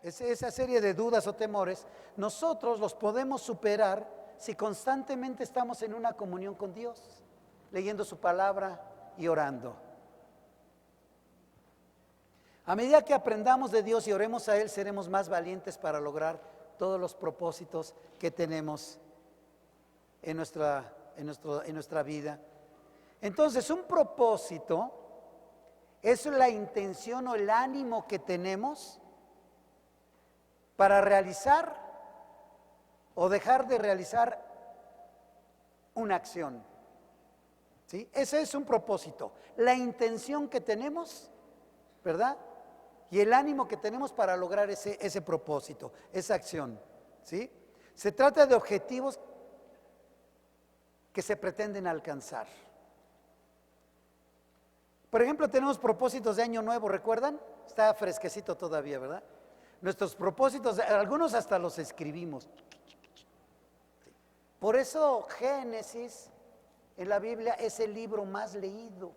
esa serie de dudas o temores, nosotros los podemos superar si constantemente estamos en una comunión con Dios, leyendo su palabra y orando. A medida que aprendamos de Dios y oremos a Él, seremos más valientes para lograr todos los propósitos que tenemos en nuestra vida. Entonces, un propósito es la intención o el ánimo que tenemos para realizar o dejar de realizar una acción. ¿Sí? Ese es un propósito, la intención que tenemos, ¿verdad? Y el ánimo que tenemos para lograr ese propósito, esa acción. ¿Sí? Se trata de objetivos que se pretenden alcanzar. Por ejemplo, tenemos propósitos de año nuevo, ¿recuerdan? Está fresquecito todavía, ¿verdad? Nuestros propósitos, algunos hasta los escribimos. Por eso Génesis en la Biblia es el libro más leído.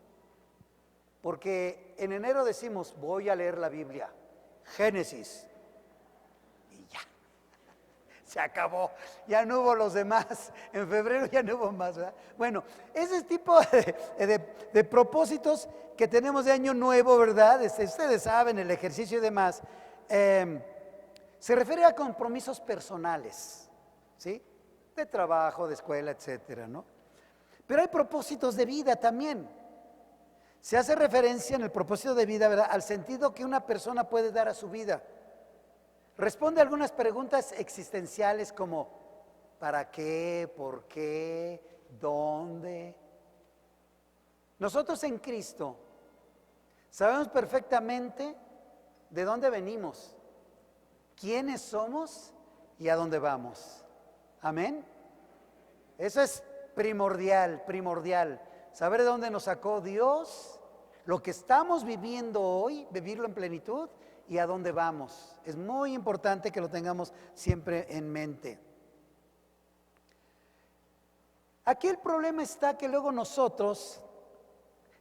Porque en enero decimos, voy a leer la Biblia, Génesis. Y ya, se acabó, ya no hubo los demás. En febrero ya no hubo más, ¿verdad? Bueno, ese tipo de propósitos que tenemos de año nuevo, ¿verdad? Ustedes saben, el ejercicio y demás, se refiere a compromisos personales, ¿sí? De trabajo, de escuela, etcétera, ¿no? Pero hay propósitos de vida también. Se hace referencia en el propósito de vida, ¿verdad?, al sentido que una persona puede dar a su vida. Responde a algunas preguntas existenciales como ¿para qué? ¿Por qué? ¿Dónde? Nosotros en Cristo sabemos perfectamente de dónde venimos, quiénes somos y a dónde vamos. Amén. Eso es primordial. Saber de dónde nos sacó Dios, lo que estamos viviendo hoy, vivirlo en plenitud y a dónde vamos. Es muy importante que lo tengamos siempre en mente. Aquí el problema está que luego nosotros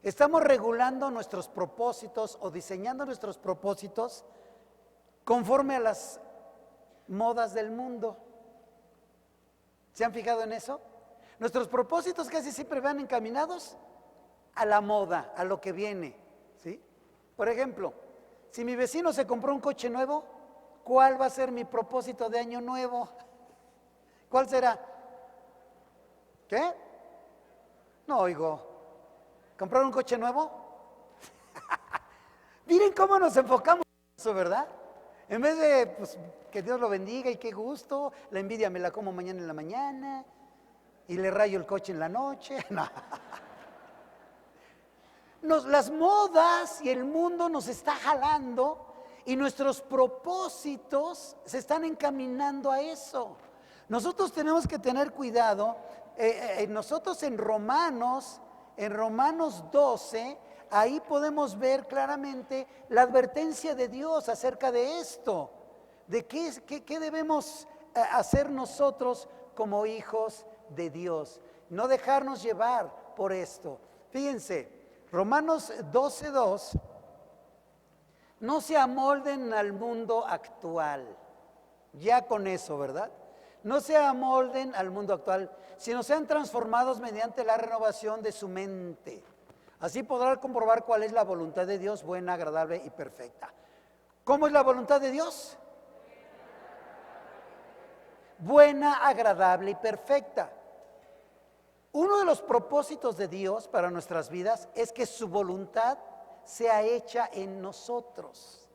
estamos regulando nuestros propósitos o diseñando nuestros propósitos conforme a las modas del mundo. ¿Se han fijado en eso? Nuestros propósitos casi siempre van encaminados a la moda, a lo que viene, ¿sí? Por ejemplo, si mi vecino se compró un coche nuevo, ¿cuál va a ser mi propósito de año nuevo? ¿Cuál será? ¿Qué? No oigo. ¿Comprar un coche nuevo? Miren cómo nos enfocamos en eso, ¿verdad? En vez de, pues, que Dios lo bendiga y qué gusto, la envidia me la como mañana en la mañana y le rayo el coche en la noche. No. Las modas y el mundo nos está jalando y nuestros propósitos se están encaminando a eso. Nosotros tenemos que tener cuidado. Nosotros en Romanos 12, ahí podemos ver claramente la advertencia de Dios acerca de esto, de qué debemos hacer nosotros como hijos de Dios, no dejarnos llevar por esto. Fíjense, Romanos 12:2, no se amolden al mundo actual, ya con eso, ¿verdad? No se amolden al mundo actual, sino sean transformados mediante la renovación de su mente. Así podrán comprobar cuál es la voluntad de Dios, buena, agradable y perfecta. ¿Cómo es la voluntad de Dios? Buena, agradable y perfecta. Uno de los propósitos de Dios para nuestras vidas es que su voluntad sea hecha en nosotros.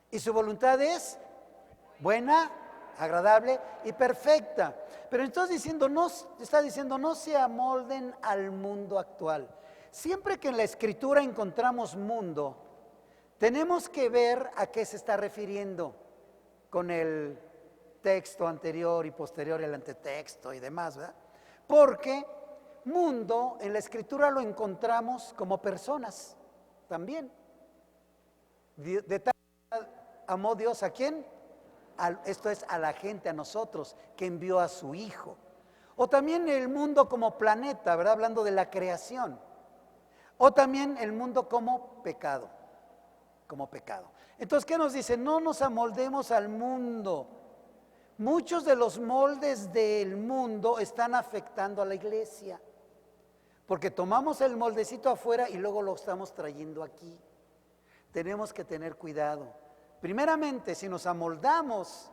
Y su voluntad es buena, agradable y perfecta. Pero entonces está diciendo, no se amolden al mundo actual. Siempre que en la Escritura encontramos mundo, tenemos que ver a qué se está refiriendo con el texto anterior y posterior, el antetexto y demás, ¿verdad? Porque mundo en la Escritura lo encontramos como personas también. De tal manera amó Dios, ¿a quién? Esto es a la gente, a nosotros, que envió a su Hijo. O también el mundo como planeta, ¿verdad? Hablando de la creación. O también el mundo como pecado, como pecado. Entonces, ¿qué nos dice? No nos amoldemos al mundo. Muchos de los moldes del mundo están afectando a la iglesia, porque tomamos el moldecito afuera y luego lo estamos trayendo aquí. Tenemos que tener cuidado. Primeramente, si nos amoldamos,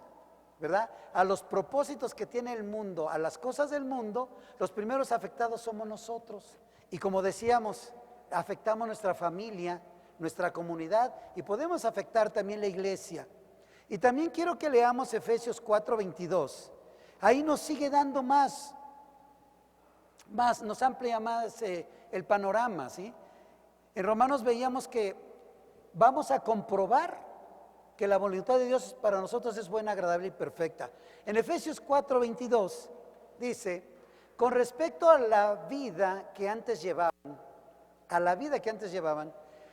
¿verdad?, a los propósitos que tiene el mundo, a las cosas del mundo, los primeros afectados somos nosotros. Y como decíamos, afectamos nuestra familia, nuestra comunidad, y podemos afectar también la iglesia. Y también quiero que leamos Efesios 4:22. Ahí nos sigue dando más, nos amplía más el panorama, ¿sí? En Romanos veíamos que vamos a comprobar que la voluntad de Dios para nosotros es buena, agradable y perfecta. En Efesios 4:22 dice: con respecto a la vida que antes llevaban,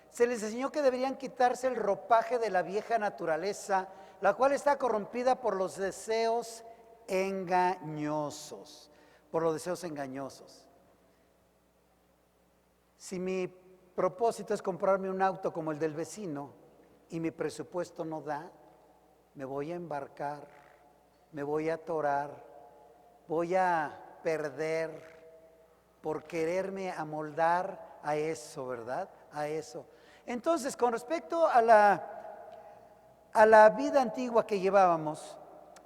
se les enseñó que deberían quitarse el ropaje de la vieja naturaleza, la cual está corrompida por los deseos engañosos. Si mi propósito es comprarme un auto como el del vecino y mi presupuesto no da, me voy a embarcar, me voy a atorar, voy a perder por quererme amoldar a eso, ¿verdad? A eso. Entonces, con respecto a la vida antigua que llevábamos,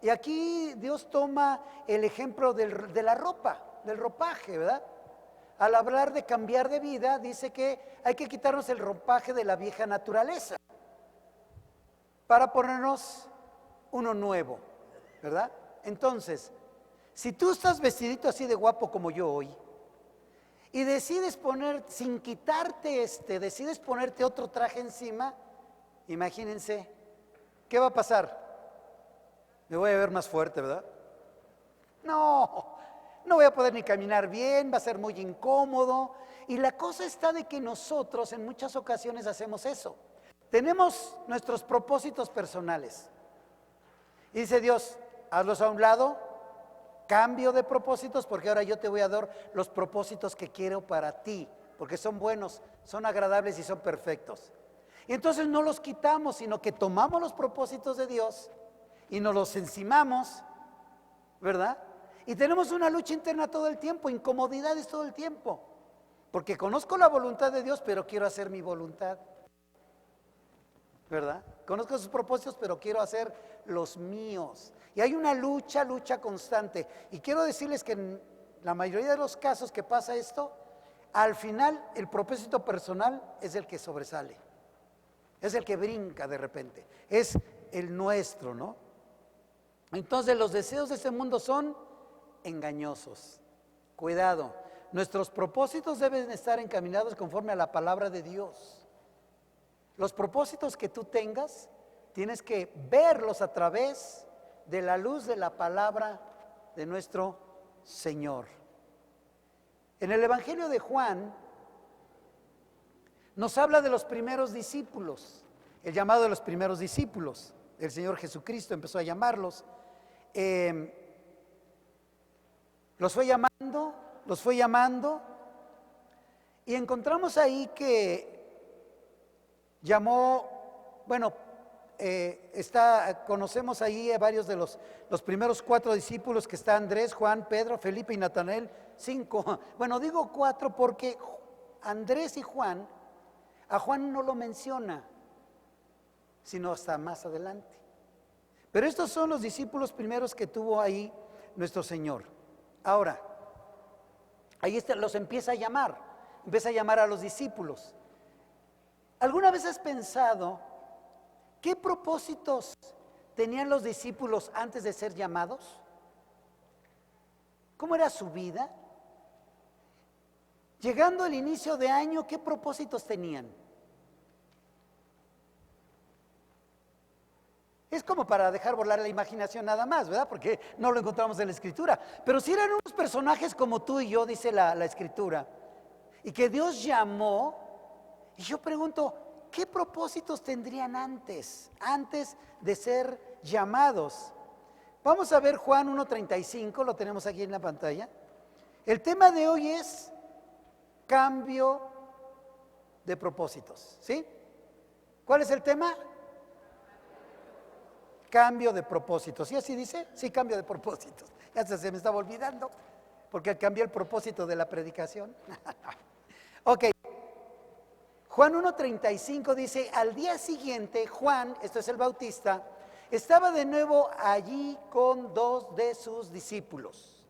y aquí Dios toma el ejemplo de la ropa, del ropaje, ¿verdad? Al hablar de cambiar de vida, dice que hay que quitarnos el ropaje de la vieja naturaleza para ponernos uno nuevo, ¿verdad? Entonces, si tú estás vestidito así de guapo como yo hoy, y decides poner, sin quitarte decides ponerte otro traje encima, imagínense, ¿qué va a pasar? Me voy a ver más fuerte, ¿verdad? No voy a poder ni caminar bien, va a ser muy incómodo. Y la cosa está de que nosotros en muchas ocasiones hacemos eso. Tenemos nuestros propósitos personales. Y dice Dios, hazlos a un lado, cambio de propósitos, porque ahora yo te voy a dar los propósitos que quiero para ti, porque son buenos, son agradables y son perfectos. Y entonces no los quitamos, sino que tomamos los propósitos de Dios y nos los encimamos, ¿verdad? Y tenemos una lucha interna todo el tiempo, incomodidades todo el tiempo, porque conozco la voluntad de Dios, pero quiero hacer mi voluntad, ¿verdad? Conozco sus propósitos, pero quiero hacer los míos. Y hay una lucha constante. Y quiero decirles que en la mayoría de los casos que pasa esto, al final el propósito personal es el que sobresale, es el que brinca de repente, es el nuestro, ¿no? Entonces los deseos de este mundo son engañosos. Cuidado, nuestros propósitos deben estar encaminados conforme a la palabra de Dios. Los propósitos que tú tengas, tienes que verlos a través de la luz de la palabra de nuestro Señor. En el Evangelio de Juan nos habla de los primeros discípulos, el llamado de los primeros discípulos. El Señor Jesucristo empezó a llamarlos. Los fue llamando y encontramos ahí que llamó, conocemos ahí a varios de los primeros 4 discípulos, que está Andrés, Juan, Pedro, Felipe y Natanael. 5, digo 4 porque Andrés y Juan, a Juan no lo menciona, sino hasta más adelante. Pero estos son los discípulos primeros que tuvo ahí nuestro Señor. Ahora, ahí los empieza a llamar a los discípulos. ¿Alguna vez has pensado qué propósitos tenían los discípulos antes de ser llamados? ¿Cómo era su vida? Llegando al inicio de año, ¿qué propósitos tenían? Es como para dejar volar la imaginación nada más, ¿verdad? Porque no lo encontramos en la Escritura. Pero si eran unos personajes como tú y yo, dice la Escritura, y que Dios llamó, y yo pregunto, ¿qué propósitos tendrían antes de ser llamados? Vamos a ver Juan 1:35, lo tenemos aquí en la pantalla. El tema de hoy es cambio de propósitos, ¿sí? ¿Cuál es el tema? Cambio de propósito. ¿Sí así dice? Sí, cambio de propósitos. Ya se me estaba olvidando, porque cambié el propósito de la predicación. Ok. Juan 1:35 dice, al día siguiente Juan, esto es el Bautista, estaba de nuevo allí con dos de sus discípulos.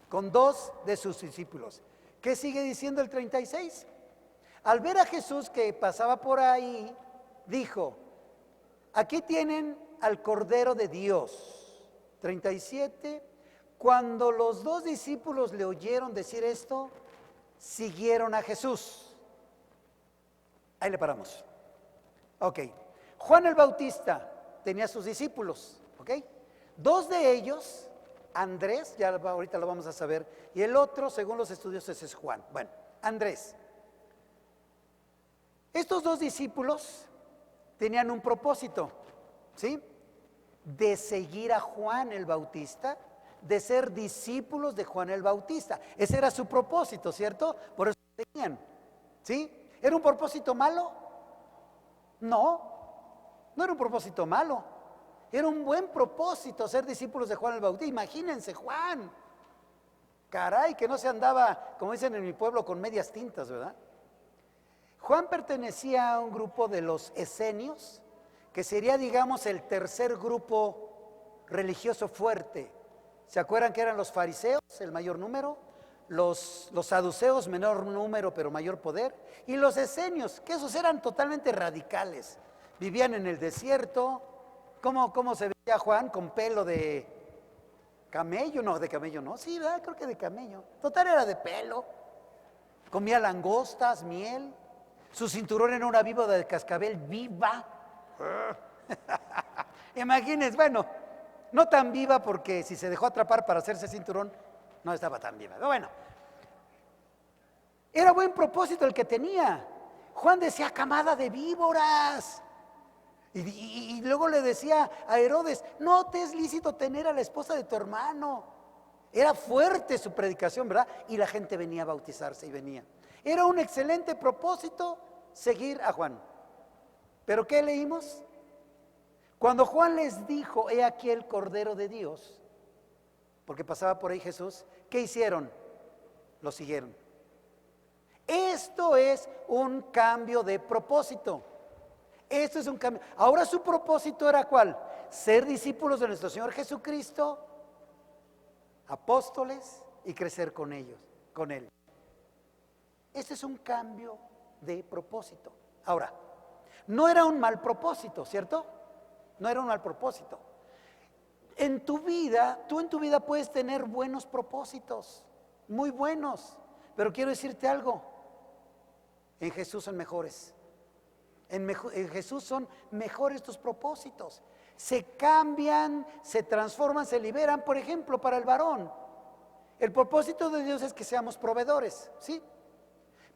Con dos de sus discípulos. ¿Qué sigue diciendo el 36? Al ver a Jesús que pasaba por ahí, dijo, aquí tienen al Cordero de Dios. 37. Cuando los dos discípulos le oyeron decir esto, siguieron a Jesús. Ahí le paramos. Ok. Juan el Bautista tenía sus discípulos. Ok. Dos de ellos, Andrés, ya ahorita lo vamos a saber, y el otro, según los estudiosos, es Juan. Bueno, Andrés. Estos dos discípulos tenían un propósito, ¿sí? De seguir a Juan el Bautista, de ser discípulos de Juan el Bautista. Ese era su propósito, ¿cierto? Por eso tenían, ¿sí? ¿Era un propósito malo? No era un propósito malo. Era un buen propósito ser discípulos de Juan el Bautista. Imagínense, Juan. Caray, que no se andaba, como dicen en mi pueblo, con medias tintas, ¿verdad? Juan pertenecía a un grupo de los esenios, que sería, digamos, el tercer grupo religioso fuerte. ¿Se acuerdan que eran los fariseos, el mayor número? Los saduceos, menor número pero mayor poder. Y los esenios, que esos eran totalmente radicales. Vivían en el desierto. ¿Cómo se veía Juan? Con pelo de camello, no, de camello no. Sí, ¿verdad? Creo que de camello. Total era de pelo. Comía langostas, miel. Su cinturón era una víbora de cascabel viva. Imagínense, bueno, no tan viva porque si se dejó atrapar para hacerse cinturón, no estaba tan viva. Pero bueno, era buen propósito el que tenía. Juan decía, camada de víboras. Y luego le decía a Herodes, no te es lícito tener a la esposa de tu hermano. Era fuerte su predicación, ¿verdad? Y la gente venía a bautizarse y venía. Era un excelente propósito seguir a Juan. ¿Pero qué leímos? Cuando Juan les dijo, he aquí el Cordero de Dios, porque pasaba por ahí Jesús, ¿qué hicieron? Lo siguieron. Esto es un cambio de propósito. Esto es un cambio. Ahora su propósito era ¿cuál? Ser discípulos de nuestro Señor Jesucristo, apóstoles y crecer con ellos, con Él. Este es un cambio de propósito. Ahora, no era un mal propósito, ¿cierto? No era un mal propósito. Tú en tu vida puedes tener buenos propósitos, muy buenos, pero quiero decirte algo, en Jesús son mejores. En Jesús son mejores tus propósitos. Se cambian, se transforman, se liberan. Por ejemplo, para el varón, el propósito de Dios es que seamos proveedores, ¿sí?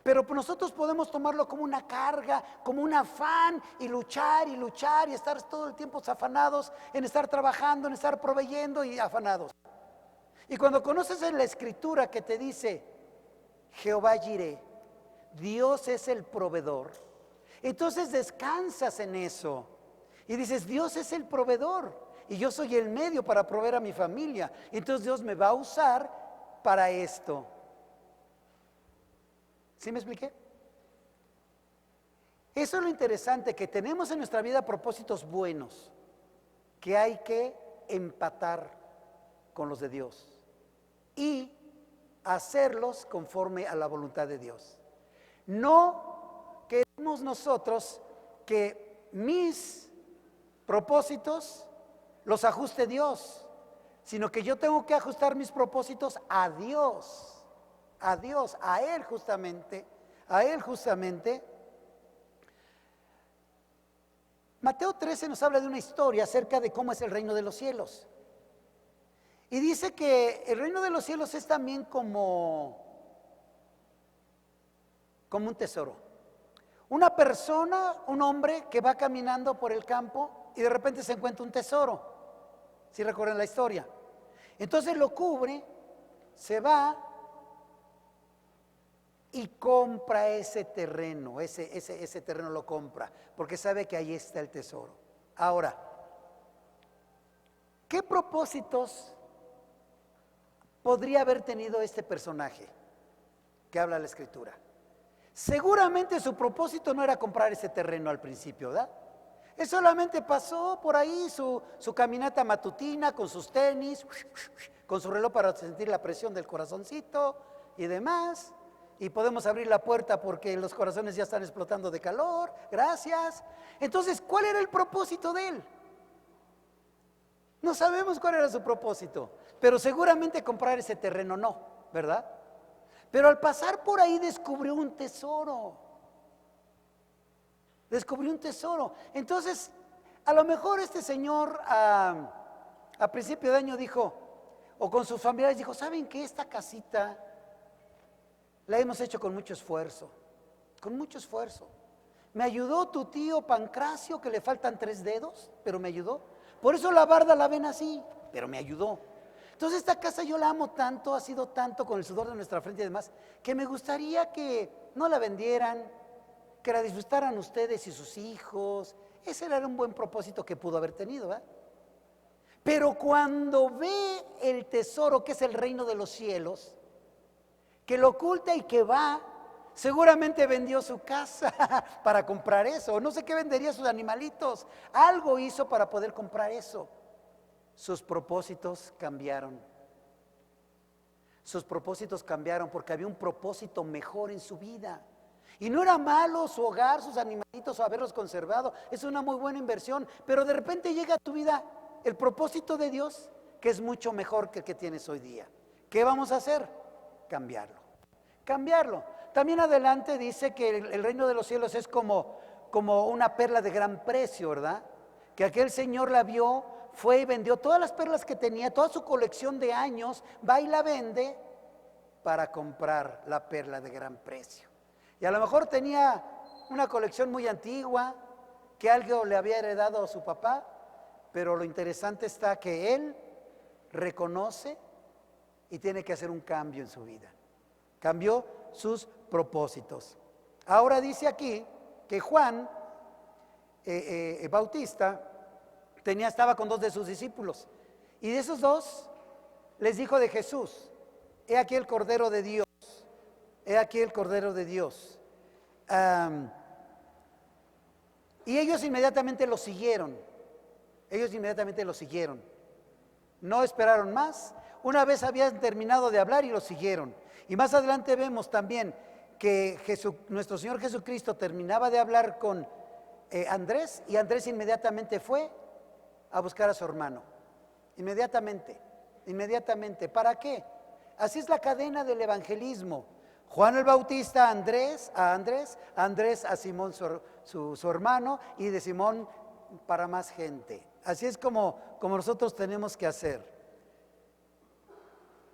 Pero nosotros podemos tomarlo como una carga, como un afán y luchar y estar todo el tiempo afanados en estar trabajando, en estar proveyendo y afanados. Y cuando conoces en la escritura que te dice Jehová Jireh, Dios es el proveedor, entonces descansas en eso y dices, Dios es el proveedor y yo soy el medio para proveer a mi familia. Entonces Dios me va a usar para esto. ¿Sí me expliqué? Eso es lo interesante, que tenemos en nuestra vida propósitos buenos que hay que empatar con los de Dios y hacerlos conforme a la voluntad de Dios. No queremos nosotros que mis propósitos los ajuste Dios, sino que yo tengo que ajustar mis propósitos a Dios. A Dios, a Él justamente. Mateo 13 nos habla de una historia acerca de cómo es el reino de los cielos. Y dice que el reino de los cielos es también como un tesoro. Una persona, un hombre que va caminando por el campo y de repente se encuentra un tesoro. ¿Sí recuerdan la historia? Entonces lo cubre, se va y compra ese terreno, ese terreno lo compra, porque sabe que ahí está el tesoro. Ahora, ¿qué propósitos podría haber tenido este personaje que habla la Escritura? Seguramente su propósito no era comprar ese terreno al principio, ¿verdad? Él solamente pasó por ahí su caminata matutina con sus tenis, con su reloj para sentir la presión del corazoncito y demás. Y podemos abrir la puerta porque los corazones ya están explotando de calor. Gracias. Entonces, ¿cuál era el propósito de él? No sabemos cuál era su propósito, pero seguramente comprar ese terreno no, ¿verdad? Pero al pasar por ahí descubrió un tesoro. Descubrió un tesoro. Entonces, a lo mejor este señor a principio de año dijo, o con sus familiares dijo, ¿saben qué? Esta casita la hemos hecho con mucho esfuerzo, con mucho esfuerzo. Me ayudó tu tío Pancracio, que le faltan 3 dedos, pero me ayudó. Por eso la barda la ven así, pero me ayudó. Entonces esta casa yo la amo tanto, ha sido tanto con el sudor de nuestra frente y demás, que me gustaría que no la vendieran, que la disfrutaran ustedes y sus hijos. Ese era un buen propósito que pudo haber tenido, ¿verdad? Pero cuando ve el tesoro que es el reino de los cielos, que lo oculta y que va, seguramente vendió su casa para comprar eso. No sé qué vendería sus animalitos. Algo hizo para poder comprar eso. Sus propósitos cambiaron. Sus propósitos cambiaron porque había un propósito mejor en su vida. Y no era malo su hogar, sus animalitos o haberlos conservado. Es una muy buena inversión. Pero de repente llega a tu vida el propósito de Dios, que es mucho mejor que el que tienes hoy día. ¿Qué vamos a hacer? Cambiarlo. Cambiarlo. También adelante dice que el reino de los cielos es como una perla de gran precio, ¿verdad? Que aquel señor la vio, fue y vendió todas las perlas que tenía, toda su colección de años, va y la vende para comprar la perla de gran precio. Y a lo mejor tenía una colección muy antigua, que algo le había heredado a su papá, pero lo interesante está que él reconoce y tiene que hacer un cambio en su vida. Cambió sus propósitos. Ahora dice aquí que Juan Bautista estaba con 2 de sus discípulos, y de esos 2 les dijo de Jesús: he aquí el Cordero de Dios, he aquí el Cordero de Dios. Y ellos inmediatamente lo siguieron. No esperaron más. Una vez habían terminado de hablar y lo siguieron. Y más adelante vemos también que nuestro Señor Jesucristo terminaba de hablar con Andrés, y Andrés inmediatamente fue a buscar a su hermano. Inmediatamente. ¿Para qué? Así es la cadena del evangelismo. Juan el Bautista a Andrés a Simón su hermano, y de Simón para más gente. Así es como nosotros tenemos que hacer.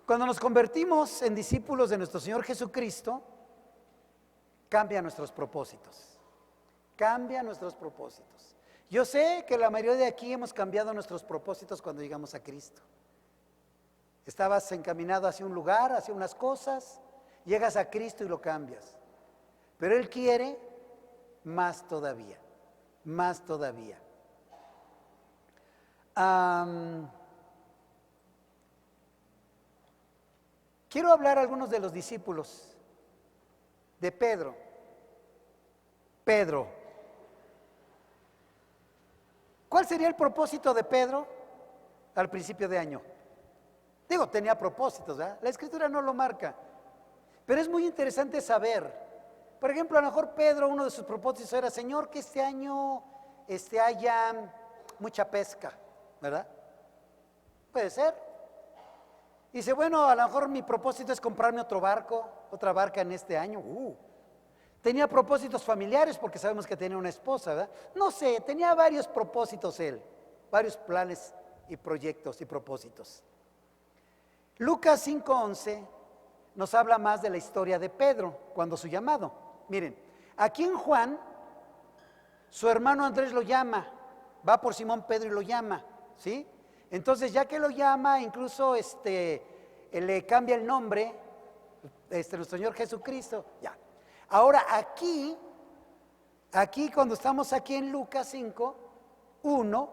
Cuando nos convertimos en discípulos de nuestro Señor Jesucristo, cambia nuestros propósitos. Yo sé que la mayoría de aquí hemos cambiado nuestros propósitos cuando llegamos a Cristo. Estabas encaminado hacia un lugar, hacia unas cosas, llegas a Cristo y lo cambias. Pero Él quiere más todavía. Quiero hablar a algunos de los discípulos de Pedro. ¿Cuál sería el propósito de Pedro al principio de año? Tenía propósitos, ¿verdad? La Escritura no lo marca, pero es muy interesante saber. Por ejemplo, a lo mejor Pedro, uno de sus propósitos era: Señor, que este año haya mucha pesca, ¿verdad? Puede ser. Dice, bueno, a lo mejor mi propósito es comprarme otra barca en este año. Tenía propósitos familiares porque sabemos que tenía una esposa, ¿verdad? No sé, tenía varios propósitos él, varios planes y proyectos y propósitos. Lucas 5:11 nos habla más de la historia de Pedro cuando su llamado. Miren, aquí en Juan, su hermano Andrés lo llama, va por Simón Pedro y lo llama, ¿sí? Entonces, ya que lo llama, incluso le cambia el nombre, nuestro Señor Jesucristo, ya. Ahora aquí cuando estamos aquí en Lucas 5, 1,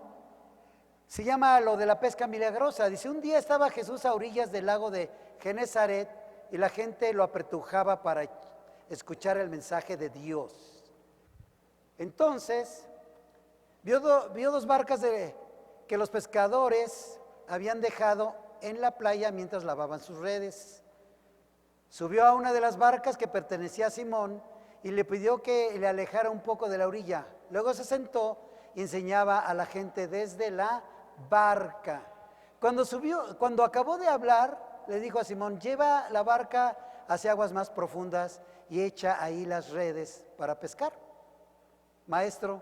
se llama lo de la pesca milagrosa. Dice, un día estaba Jesús a orillas del lago de Genezaret y la gente lo apretujaba para escuchar el mensaje de Dios. Entonces, vio dos barcas que los pescadores habían dejado en la playa mientras lavaban sus redes. Subió a una de las barcas que pertenecía a Simón y le pidió que le alejara un poco de la orilla. Luego se sentó y enseñaba a la gente desde la barca. Cuando acabó de hablar, le dijo a Simón, lleva la barca hacia aguas más profundas y echa ahí las redes para pescar. Maestro,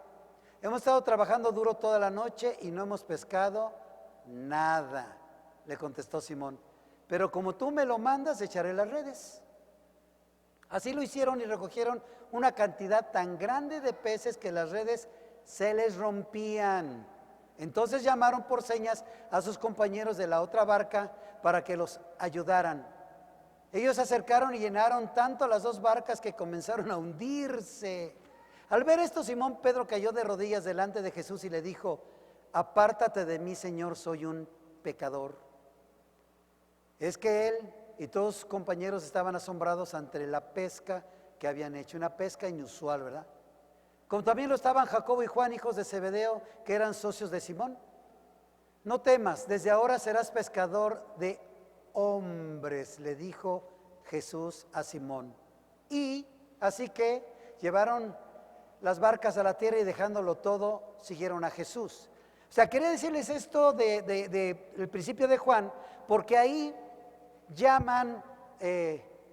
hemos estado trabajando duro toda la noche y no hemos pescado nada, le contestó Simón. Pero como tú me lo mandas, echaré las redes. Así lo hicieron y recogieron una cantidad tan grande de peces que las redes se les rompían. Entonces llamaron por señas a sus compañeros de la otra barca para que los ayudaran. Ellos se acercaron y llenaron tanto las dos barcas que comenzaron a hundirse. Al ver esto, Simón Pedro cayó de rodillas delante de Jesús y le dijo, apártate de mí, Señor, soy un pecador. Es que él y todos sus compañeros estaban asombrados ante la pesca que habían hecho, una pesca inusual, ¿verdad? Como también lo estaban Jacobo y Juan, hijos de Zebedeo, que eran socios de Simón. No temas, desde ahora serás pescador de hombres, le dijo Jesús a Simón. Y así que llevaron las barcas a la tierra y dejándolo todo, siguieron a Jesús. O sea, quería decirles esto del principio de Juan, porque ahí llaman,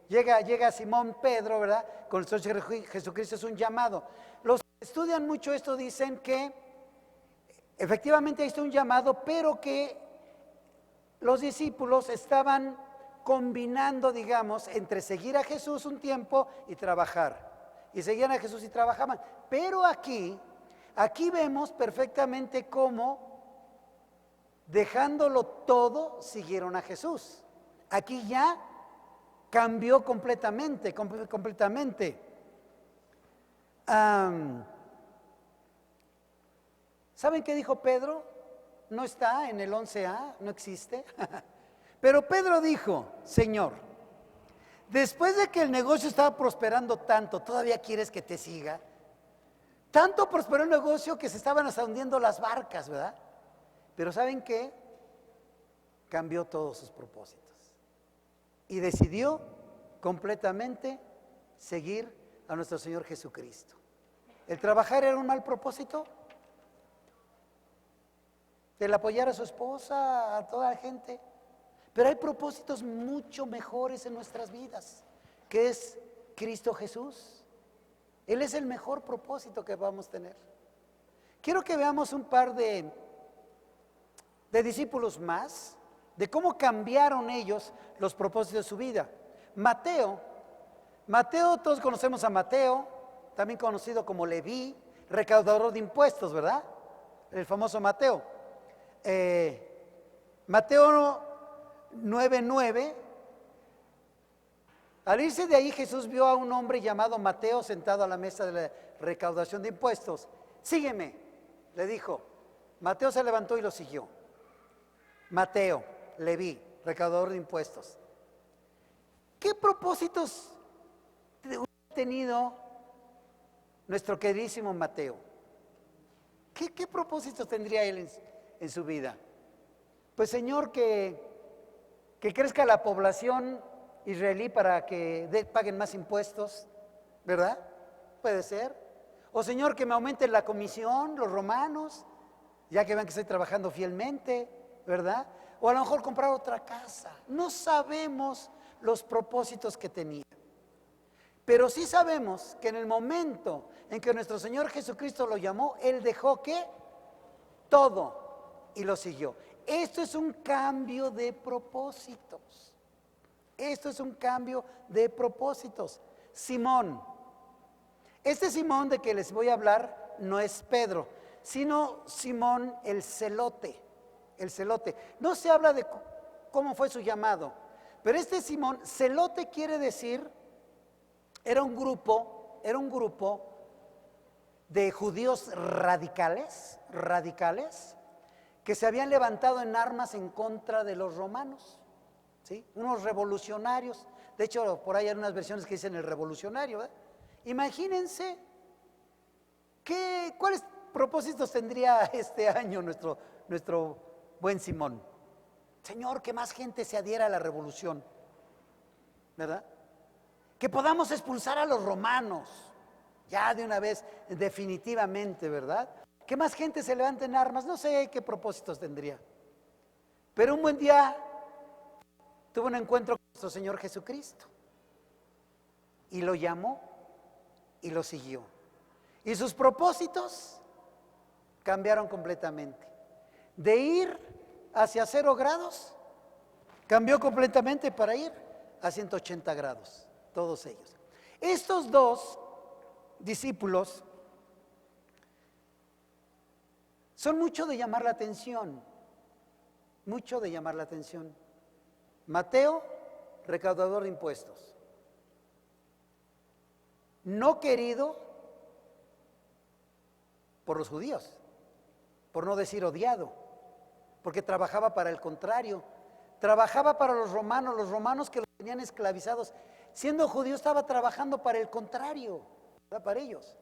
llega Simón Pedro, ¿verdad? Con el Señor Jesucristo, es un llamado. Los que estudian mucho esto dicen que efectivamente hay un llamado, pero que los discípulos estaban combinando, digamos, entre seguir a Jesús un tiempo y trabajar. Y seguían a Jesús y trabajaban. Pero aquí vemos perfectamente cómo, dejándolo todo, siguieron a Jesús. Aquí ya cambió completamente. ¿Saben qué dijo Pedro? No está en el 11a, no existe. Pero Pedro dijo, Señor, después de que el negocio estaba prosperando tanto, ¿todavía quieres que te siga? Tanto prosperó el negocio que se estaban hasta hundiendo las barcas, ¿verdad? Pero ¿saben qué? Cambió todos sus propósitos. Y decidió completamente seguir a nuestro Señor Jesucristo. ¿El trabajar era un mal propósito? ¿El apoyar a su esposa, a toda la gente? Pero hay propósitos mucho mejores en nuestras vidas, que es Cristo Jesús. Él es el mejor propósito que vamos a tener. Quiero que veamos un par de discípulos más, de cómo cambiaron ellos los propósitos de su vida. Mateo, todos conocemos a Mateo, también conocido como Leví, recaudador de impuestos, ¿verdad? El famoso Mateo. Mateo 9:9. Al irse de ahí, Jesús vio a un hombre llamado Mateo sentado a la mesa de la recaudación de impuestos. Sígueme, le dijo. Mateo se levantó y lo siguió. Mateo, Leví, recaudador de impuestos. ¿Qué propósitos ha tenido nuestro queridísimo Mateo? ¿Qué propósitos tendría él en su vida? Pues Señor, que crezca la población israelí para que paguen más impuestos, ¿verdad? Puede ser. O Señor, que me aumenten la comisión, los romanos, ya que vean que estoy trabajando fielmente, ¿verdad? O a lo mejor comprar otra casa. No sabemos los propósitos que tenía. Pero sí sabemos que en el momento en que nuestro Señor Jesucristo lo llamó, Él dejó ¿qué? Todo y lo siguió. Esto es un cambio de propósitos. Esto es un cambio de propósitos. Simón. Este Simón de que les voy a hablar no es Pedro, sino Simón el celote. El celote. No se habla de cómo fue su llamado, pero este Simón, celote quiere decir Era un grupo de judíos radicales, que se habían levantado en armas en contra de los romanos, ¿sí? Unos revolucionarios. De hecho, por ahí hay unas versiones que dicen el revolucionario, ¿verdad? Imagínense cuáles propósitos tendría este año nuestro buen Simón. Señor, que más gente se adhiera a la revolución, ¿verdad? Que podamos expulsar a los romanos, ya de una vez, definitivamente, ¿verdad? Que más gente se levante en armas, no sé qué propósitos tendría. Pero un buen día tuvo un encuentro con nuestro Señor Jesucristo y lo llamó y lo siguió. Y sus propósitos cambiaron completamente. De ir hacia 0 grados, cambió completamente para ir a 180 grados, todos ellos. Estos dos discípulos son mucho de llamar la atención, mucho de llamar la atención. Mateo, recaudador de impuestos, no querido por los judíos, por no decir odiado, porque trabajaba para el contrario, trabajaba para los romanos que los tenían esclavizados. Siendo judío estaba trabajando para el contrario, para ellos.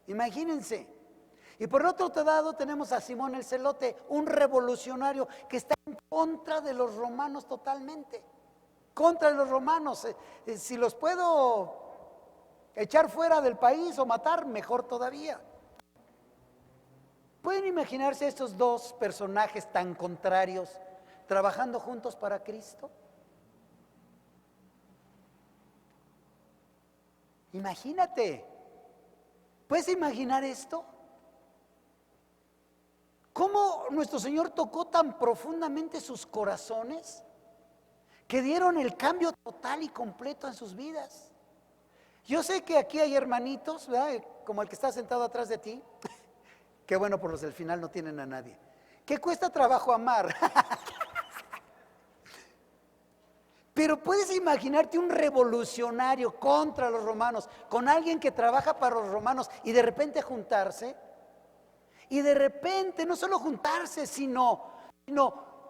Imagínense. Y por otro lado tenemos a Simón el Celote, un revolucionario que está en contra de los romanos totalmente. Contra de los romanos. Si los puedo echar fuera del país o matar, mejor todavía. ¿Pueden imaginarse estos dos personajes tan contrarios trabajando juntos para Cristo? Imagínate. ¿Puedes imaginar esto? ¿Cómo nuestro Señor tocó tan profundamente sus corazones que dieron el cambio total y completo en sus vidas? Yo sé que aquí hay hermanitos, ¿verdad? Como el que está sentado atrás de ti. Qué bueno, por los del final no tienen a nadie. ¿Qué cuesta trabajo amar? Pero puedes imaginarte un revolucionario contra los romanos, con alguien que trabaja para los romanos y de repente juntarse. Y de repente no solo juntarse, sino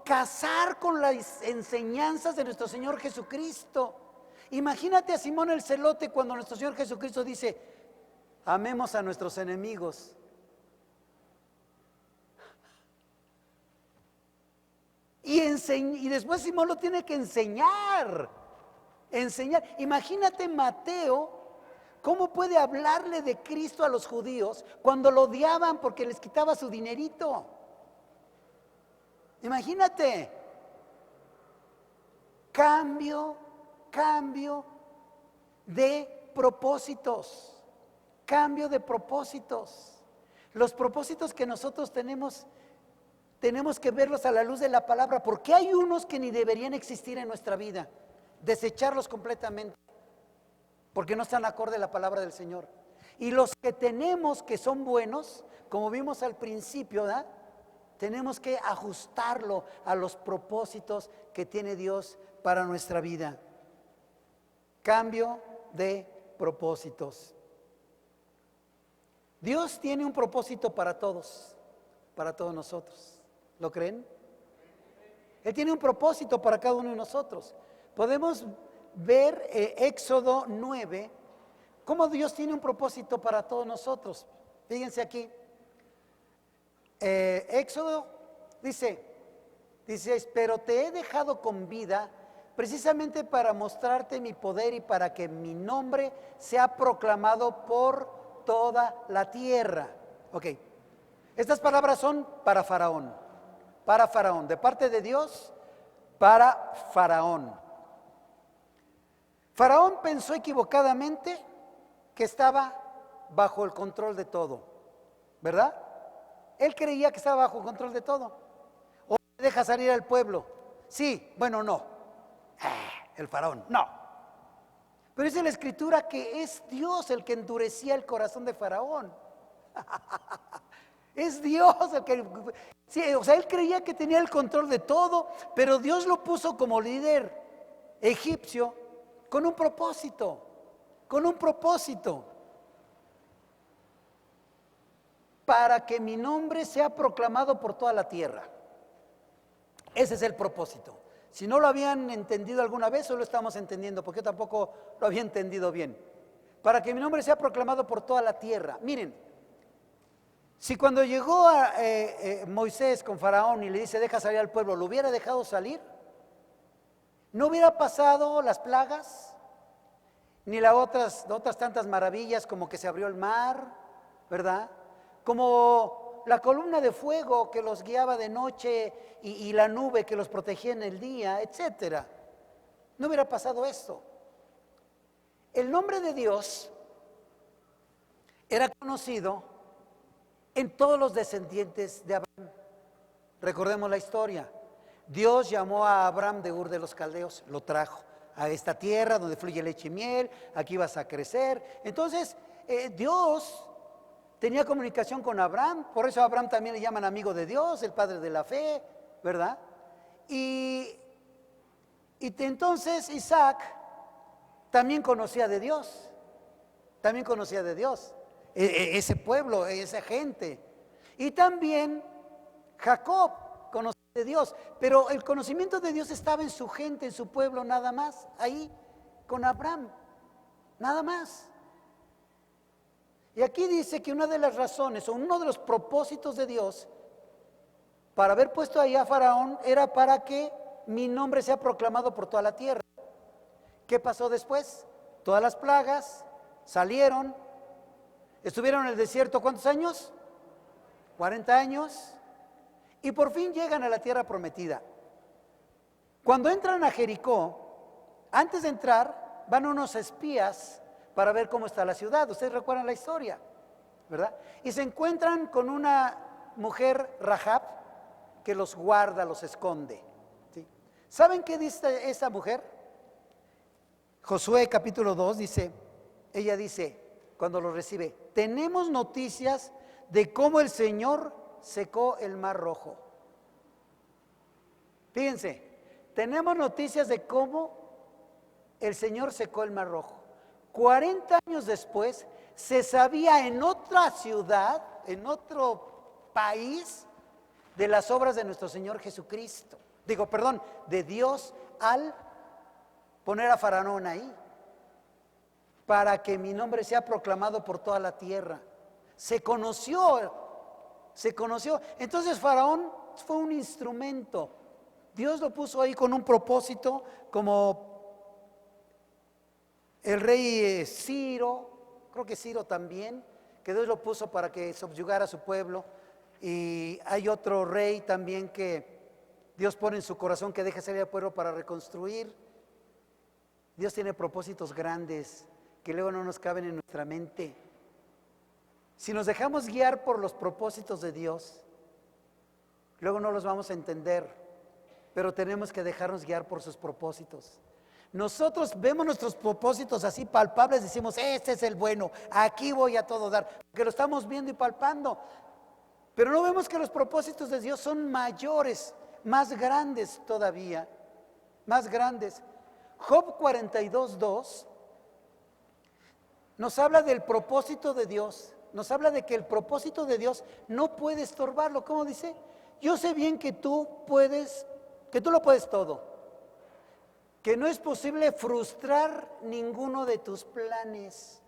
casar con las enseñanzas de nuestro Señor Jesucristo. Imagínate a Simón el Celote cuando nuestro Señor Jesucristo dice, amemos a nuestros enemigos. Y después Simón lo tiene que enseñar. Imagínate Mateo, ¿cómo puede hablarle de Cristo a los judíos cuando lo odiaban porque les quitaba su dinerito? Imagínate. Cambio de propósitos. Cambio de propósitos. Los propósitos que nosotros tenemos que verlos a la luz de la palabra, porque hay unos que ni deberían existir en nuestra vida, desecharlos completamente, porque no están acorde a la palabra del Señor. Y los que tenemos que son buenos, como vimos al principio, ¿verdad? Tenemos que ajustarlo a los propósitos que tiene Dios para nuestra vida. Cambio de propósitos. Dios tiene un propósito para todos nosotros. ¿Lo creen? Él tiene un propósito para cada uno de nosotros. Podemos ver Éxodo 9, cómo Dios tiene un propósito para todos nosotros. Fíjense aquí. Éxodo dice, pero te he dejado con vida precisamente para mostrarte mi poder y para que mi nombre sea proclamado por toda la tierra. Ok, estas palabras son para Faraón, de parte de Dios para Faraón. Faraón pensó equivocadamente que estaba bajo el control de todo, ¿verdad? Él creía que estaba bajo control de todo. O deja salir al pueblo. Sí, bueno, no. El faraón, no. Pero dice la escritura que es Dios el que endurecía el corazón de Faraón. Es Dios el que... Sí, o sea, él creía que tenía el control de todo, pero Dios lo puso como líder egipcio con un propósito. con un propósito, para que mi nombre sea proclamado por toda la tierra. Ese es el propósito. Si no lo habían entendido alguna vez, hoy lo estamos entendiendo, porque yo tampoco lo había entendido bien. Para que mi nombre sea proclamado por toda la tierra. Miren, si cuando llegó Moisés con Faraón y le dice, deja salir al pueblo, ¿lo hubiera dejado salir? ¿No hubiera pasado las plagas? Ni las otras tantas maravillas como que se abrió el mar, ¿verdad? Como la columna de fuego que los guiaba de noche y la nube que los protegía en el día, etcétera. No hubiera pasado esto. El nombre de Dios era conocido en todos los descendientes de Abraham. Recordemos la historia. Dios llamó a Abraham de Ur de los Caldeos, lo trajo a esta tierra donde fluye leche y miel, aquí vas a crecer. Entonces, Dios tenía comunicación con Abraham, por eso a Abraham también le llaman amigo de Dios, el padre de la fe, ¿verdad? Y entonces Isaac también conocía de Dios, ese pueblo, esa gente. Y también Jacob conocía de Dios, pero el conocimiento de Dios estaba en su gente, en su pueblo, nada más, ahí con Abraham, nada más. Y aquí dice que una de las razones o uno de los propósitos de Dios para haber puesto ahí a Faraón era para que mi nombre sea proclamado por toda la tierra. ¿Qué pasó después? Todas las plagas salieron, estuvieron en el desierto, ¿cuántos años? 40 años, y por fin llegan a la tierra prometida. Cuando entran a Jericó, antes de entrar, van unos espías para ver cómo está la ciudad. Ustedes recuerdan la historia, ¿verdad? Y se encuentran con una mujer, Rahab, que los guarda, los esconde, ¿sí? ¿Saben qué dice esa mujer? Josué capítulo 2 dice, ella dice, cuando los recibe, tenemos noticias de cómo el Señor secó el mar rojo. Fíjense, tenemos noticias de cómo el Señor secó el mar rojo. 40 años después se sabía en otra ciudad, en otro país, de las obras de nuestro Señor Jesucristo. De Dios al poner a Faraón ahí, para que mi nombre sea proclamado por toda la tierra. Se conoció. Entonces Faraón fue un instrumento. Dios lo puso ahí con un propósito, como el rey Ciro, creo que Ciro también, que Dios lo puso para que subyugara a su pueblo. Y hay otro rey también que Dios pone en su corazón que deje salir al pueblo para reconstruir. Dios tiene propósitos grandes que luego no nos caben en nuestra mente. Si nos dejamos guiar por los propósitos de Dios, luego no los vamos a entender, pero tenemos que dejarnos guiar por sus propósitos. Nosotros vemos nuestros propósitos así palpables, decimos, este es el bueno, aquí voy a todo dar, porque lo estamos viendo y palpando. Pero no vemos que los propósitos de Dios son mayores, más grandes todavía, más grandes. Job 42:2 nos habla del propósito de Dios, nos habla de que el propósito de Dios no puede estorbarlo. ¿Cómo dice? Yo sé bien que tú lo puedes todo, que no es posible frustrar ninguno de tus planes.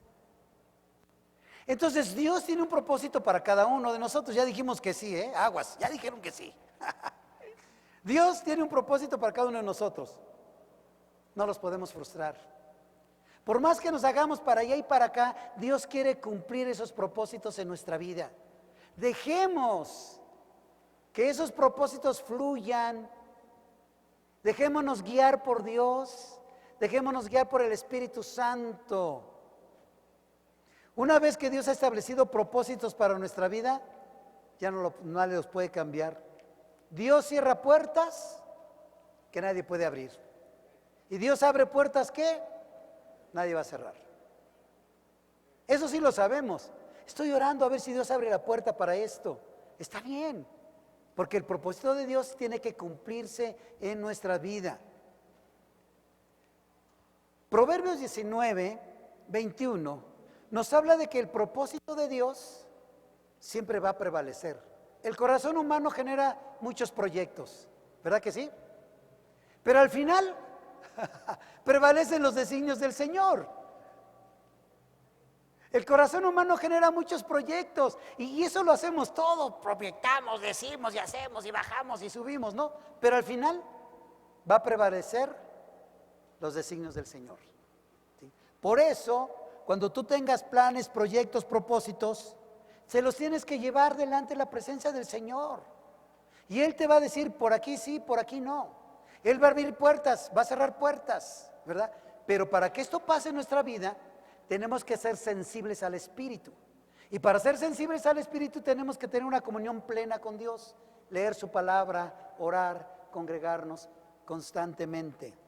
Entonces Dios tiene un propósito para cada uno de nosotros. Ya dijimos que sí, aguas, ya dijeron que sí. Dios tiene un propósito para cada uno de nosotros. No los podemos frustrar. Por más que nos hagamos para allá y para acá, Dios quiere cumplir esos propósitos en nuestra vida. Dejemos que esos propósitos fluyan. Dejémonos guiar por Dios. Dejémonos guiar por el Espíritu Santo. Una vez que Dios ha establecido propósitos para nuestra vida, ya nadie los puede cambiar. Dios cierra puertas que nadie puede abrir. Y Dios abre puertas que nadie va a cerrar. Eso sí lo sabemos. Estoy orando a ver si Dios abre la puerta para esto. Está bien, porque el propósito de Dios tiene que cumplirse en nuestra vida. Proverbios 19, 21 nos habla de que el propósito de Dios siempre va a prevalecer. El corazón humano genera muchos proyectos, ¿verdad que sí? Pero al final prevalecen los designios del Señor. El corazón humano genera muchos proyectos y eso lo hacemos todo, proyectamos, decimos y hacemos y bajamos y subimos, ¿no? Pero al final va a prevalecer los designios del Señor. ¿Sí? Por eso, cuando tú tengas planes, proyectos, propósitos, se los tienes que llevar delante de la presencia del Señor. Y Él te va a decir, por aquí sí, por aquí no. Él va a abrir puertas, va a cerrar puertas, ¿verdad? Pero para que esto pase en nuestra vida, tenemos que ser sensibles al Espíritu. Y para ser sensibles al Espíritu tenemos que tener una comunión plena con Dios, leer su palabra, orar, congregarnos constantemente.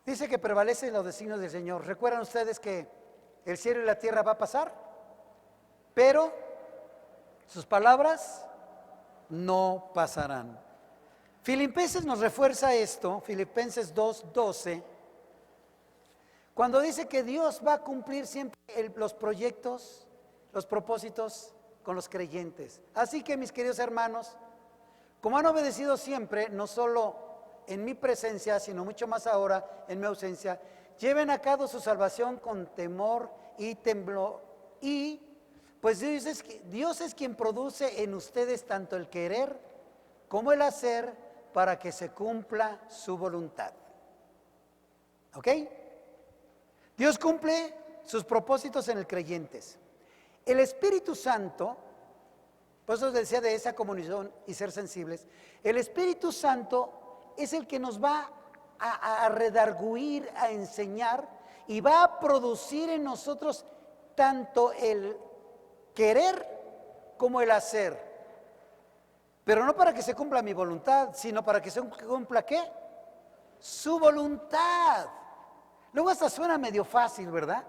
Dice que prevalecen los designios del Señor. ¿Recuerdan ustedes que el cielo y la tierra va a pasar? Pero sus palabras no pasarán. Filipenses nos refuerza esto, Filipenses 2:12, cuando dice que Dios va a cumplir siempre los proyectos, los propósitos con los creyentes. Así que, mis queridos hermanos, como han obedecido siempre, no solo en mi presencia, sino mucho más ahora en mi ausencia, lleven a cabo su salvación con temor y temblor. Y pues Dios es quien produce en ustedes tanto el querer como el hacer para que se cumpla su voluntad. ¿Ok? Dios cumple sus propósitos en el creyentes. El Espíritu Santo, por eso decía de esa comunión y ser sensibles, el Espíritu Santo es el que nos va a redarguir, a enseñar y va a producir en nosotros tanto el querer como el hacer. Pero no para que se cumpla mi voluntad, sino para que se cumpla ¿qué? Su voluntad. Luego hasta suena medio fácil, ¿verdad?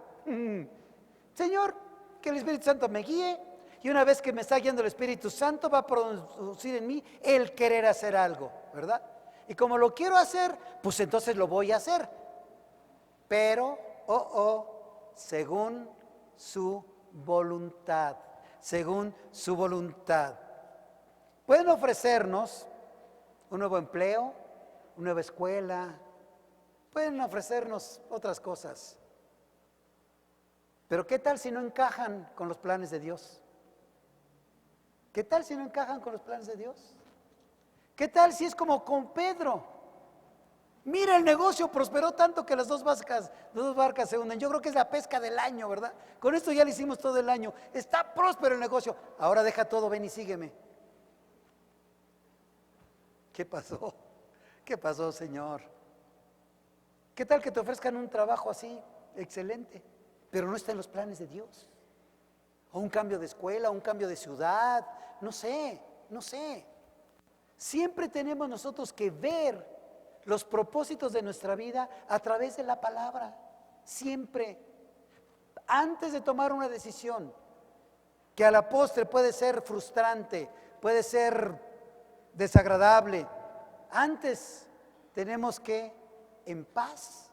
Señor, que el Espíritu Santo me guíe y una vez que me está guiando el Espíritu Santo va a producir en mí el querer hacer algo, ¿verdad? Y como lo quiero hacer, pues entonces lo voy a hacer. Pero, según su voluntad, según su voluntad. Pueden ofrecernos un nuevo empleo, una nueva escuela, pueden ofrecernos otras cosas. Pero ¿qué tal si no encajan con los planes de Dios? ¿Qué tal si no encajan con los planes de Dios? ¿Qué tal si es como con Pedro? Mira, el negocio prosperó tanto que las dos barcas se hunden. Yo creo que es la pesca del año, ¿verdad? Con esto ya lo hicimos todo el año. Está próspero el negocio. Ahora deja todo, ven y sígueme. ¿Qué pasó? ¿Qué pasó, Señor? ¿Qué tal que te ofrezcan un trabajo así, excelente, pero no está en los planes de Dios? O un cambio de escuela, un cambio de ciudad, no sé. Siempre tenemos nosotros que ver los propósitos de nuestra vida a través de la palabra. Siempre. Antes de tomar una decisión, que a la postre puede ser frustrante, puede ser desagradable, antes tenemos que, en paz,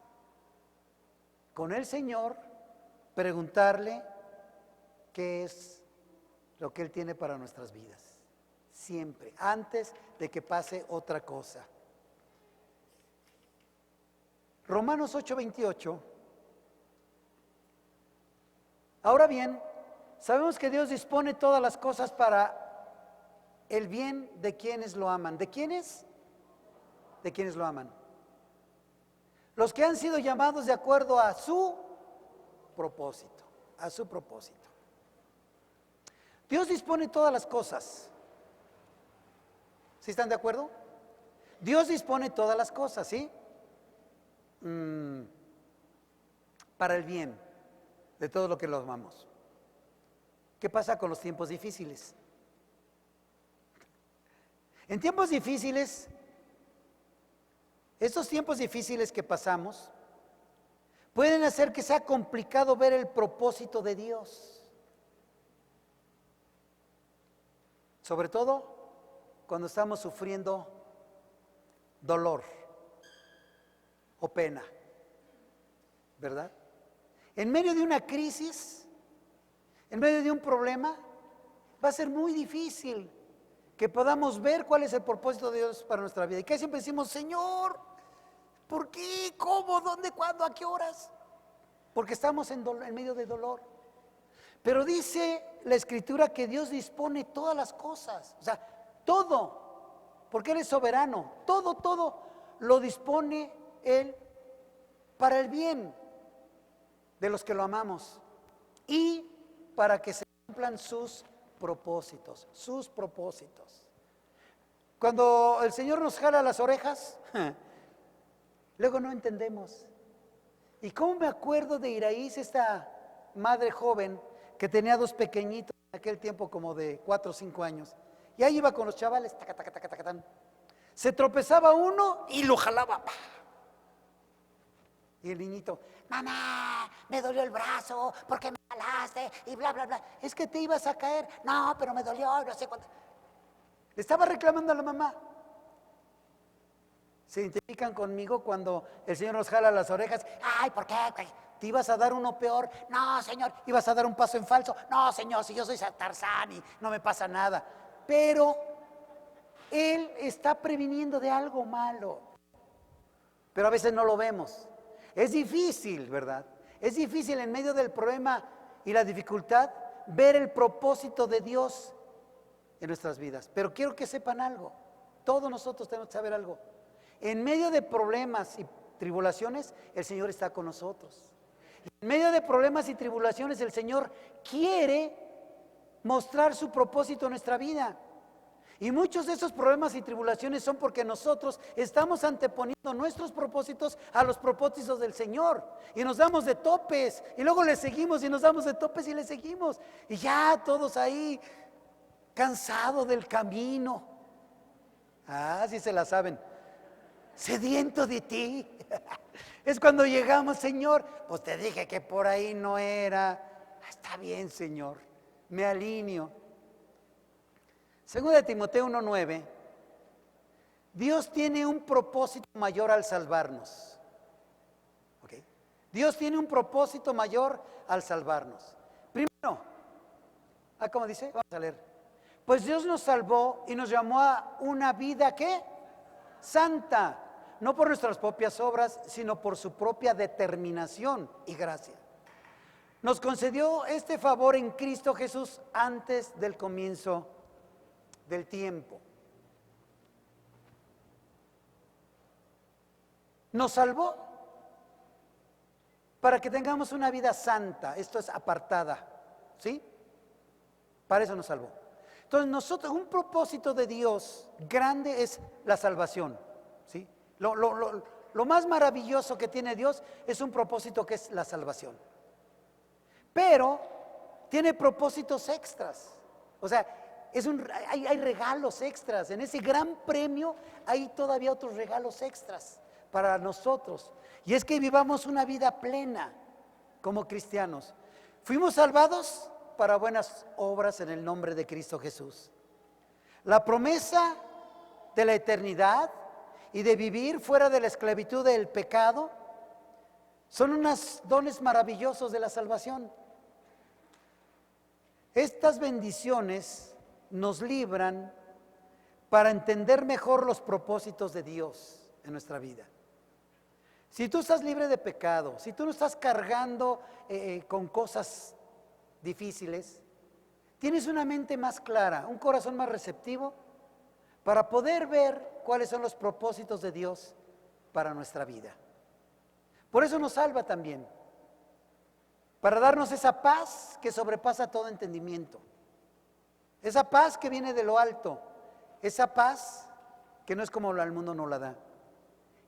con el Señor, preguntarle qué es lo que Él tiene para nuestras vidas. Siempre, antes de que pase otra cosa. Romanos 8:28. Ahora bien, sabemos que Dios dispone todas las cosas para el bien de quienes lo aman. ¿De quiénes? De quienes lo aman. Los que han sido llamados de acuerdo a su propósito, a su propósito. Dios dispone todas las cosas. ¿Sí están de acuerdo? Dios dispone todas las cosas, ¿sí? Para el bien de todo lo que lo amamos. ¿Qué pasa con los tiempos difíciles? En tiempos difíciles, estos tiempos difíciles que pasamos pueden hacer que sea complicado ver el propósito de Dios. Sobre todo cuando estamos sufriendo dolor o pena. ¿verdad? En medio de una crisis, en medio de un problema, va a ser muy difícil que podamos ver cuál es el propósito de Dios para nuestra vida. Y que siempre decimos, Señor, ¿por qué? ¿Cómo? ¿Dónde? ¿Cuándo? ¿A qué horas? Porque estamos en medio de dolor. Pero dice la Escritura que Dios dispone todas las cosas, o sea, todo, porque Él es soberano, todo lo dispone Él para el bien de los que lo amamos y para que se cumplan sus propósitos, Cuando el Señor nos jala las orejas, luego no entendemos. ¿Y cómo me acuerdo de Iraíz, esta madre joven que tenía 2 pequeñitos en aquel tiempo como de 4 o 5 años? Y ahí iba con los chavales, taca, taca, taca, taca, tan. Se tropezaba uno y lo jalaba. ¡Pah! Y el niñito, mamá, me dolió el brazo, ¿por qué me jalaste? Y bla, bla, bla. Es que te ibas a caer. No, pero me dolió, no sé cuánto. Le estaba reclamando a la mamá. ¿Se identifican conmigo cuando el Señor nos jala las orejas? Ay, ¿por qué? ¿Te ibas a dar uno peor? No, Señor. ¿Ibas a dar un paso en falso? No, Señor, si yo soy Tarzán y no me pasa nada. Pero Él está previniendo de algo malo. Pero a veces no lo vemos. Es difícil, ¿verdad? Es difícil en medio del problema y la dificultad ver el propósito de Dios en nuestras vidas. Pero quiero que sepan algo. Todos nosotros tenemos que saber algo. En medio de problemas y tribulaciones, el Señor está con nosotros. En medio de problemas y tribulaciones, el Señor quiere mostrar su propósito en nuestra vida. Y muchos de esos problemas y tribulaciones son porque nosotros estamos anteponiendo nuestros propósitos a los propósitos del Señor. Y nos damos de topes, y luego le seguimos, y nos damos de topes y le seguimos. Y ya todos ahí, cansados del camino. Ah, sí se la saben. Sediento de ti. Es cuando llegamos, Señor, pues te dije que por ahí no era. Está bien, Señor, me alineo. Según de Timoteo 1:9, Dios tiene un propósito mayor al salvarnos. ¿Okay? Dios tiene un propósito mayor al salvarnos. Primero, ¿cómo dice? Vamos a leer. Pues Dios nos salvó y nos llamó a una vida, ¿qué? Santa. No por nuestras propias obras, sino por su propia determinación y gracia. Nos concedió este favor en Cristo Jesús antes del comienzo del tiempo. Nos salvó para que tengamos una vida santa, esto es apartada, ¿sí? Para eso nos salvó. Entonces nosotros, un propósito de Dios grande es la salvación, ¿sí? Lo más maravilloso que tiene Dios es un propósito que es la salvación. Pero tiene propósitos extras. O sea, hay regalos extras. En ese gran premio hay todavía otros regalos extras para nosotros. Y es que vivamos una vida plena como cristianos. Fuimos salvados para buenas obras en el nombre de Cristo Jesús. La promesa de la eternidad y de vivir fuera de la esclavitud del pecado son unos dones maravillosos de la salvación. Estas bendiciones nos libran para entender mejor los propósitos de Dios en nuestra vida. Si tú estás libre de pecado, si tú no estás cargando con cosas difíciles, tienes una mente más clara, un corazón más receptivo para poder ver cuáles son los propósitos de Dios para nuestra vida. Por eso nos salva también, para darnos esa paz que sobrepasa todo entendimiento, esa paz que viene de lo alto, esa paz que no es como el mundo no la da.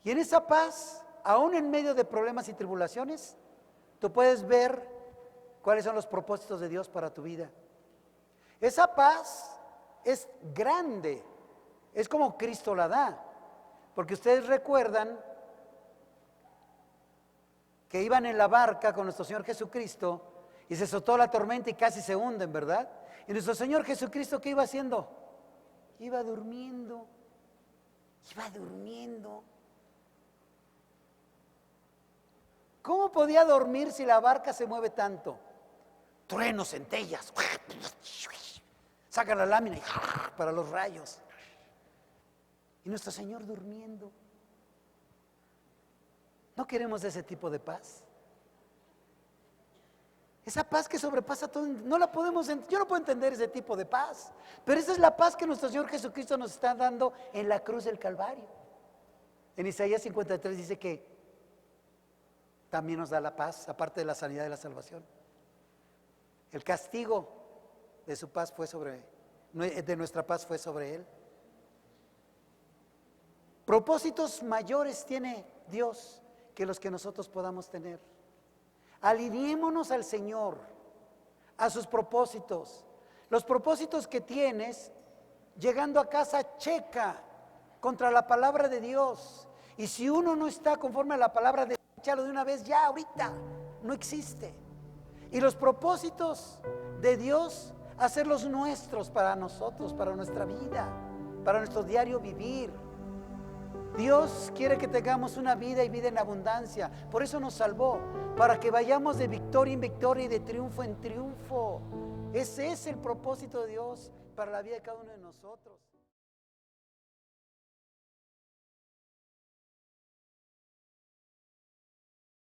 Y en esa paz, aún en medio de problemas y tribulaciones, tú puedes ver cuáles son los propósitos de Dios para tu vida. Esa paz es grande, es como Cristo la da, porque ustedes recuerdan que iban en la barca con nuestro Señor Jesucristo y se azotó la tormenta y casi se hunden, ¿verdad? Y nuestro Señor Jesucristo, ¿qué iba haciendo? Iba durmiendo. ¿Cómo podía dormir si la barca se mueve tanto? Truenos, centellas, saca la lámina y para los rayos. Y nuestro Señor durmiendo. ¿No queremos ese tipo de paz? Esa paz que sobrepasa todo, no la podemos, yo no puedo entender ese tipo de paz, pero esa es la paz que nuestro Señor Jesucristo nos está dando en la cruz del Calvario. En Isaías 53 dice que también nos da la paz, aparte de la sanidad y la salvación. El castigo de su paz fue sobre, de nuestra paz fue sobre Él. Propósitos mayores tiene Dios que los que nosotros podamos tener. Alineémonos al Señor, a sus propósitos. Los propósitos que tienes, llegando a casa, checa contra la palabra de Dios. Y si uno no está conforme a la palabra de Dios, échalo de una vez, ya ahorita, no existe. Y los propósitos de Dios, hacerlos nuestros para nosotros, para nuestra vida, para nuestro diario vivir. Dios quiere que tengamos una vida y vida en abundancia. Por eso nos salvó, para que vayamos de victoria en victoria y de triunfo en triunfo. Ese es el propósito de Dios para la vida de cada uno de nosotros.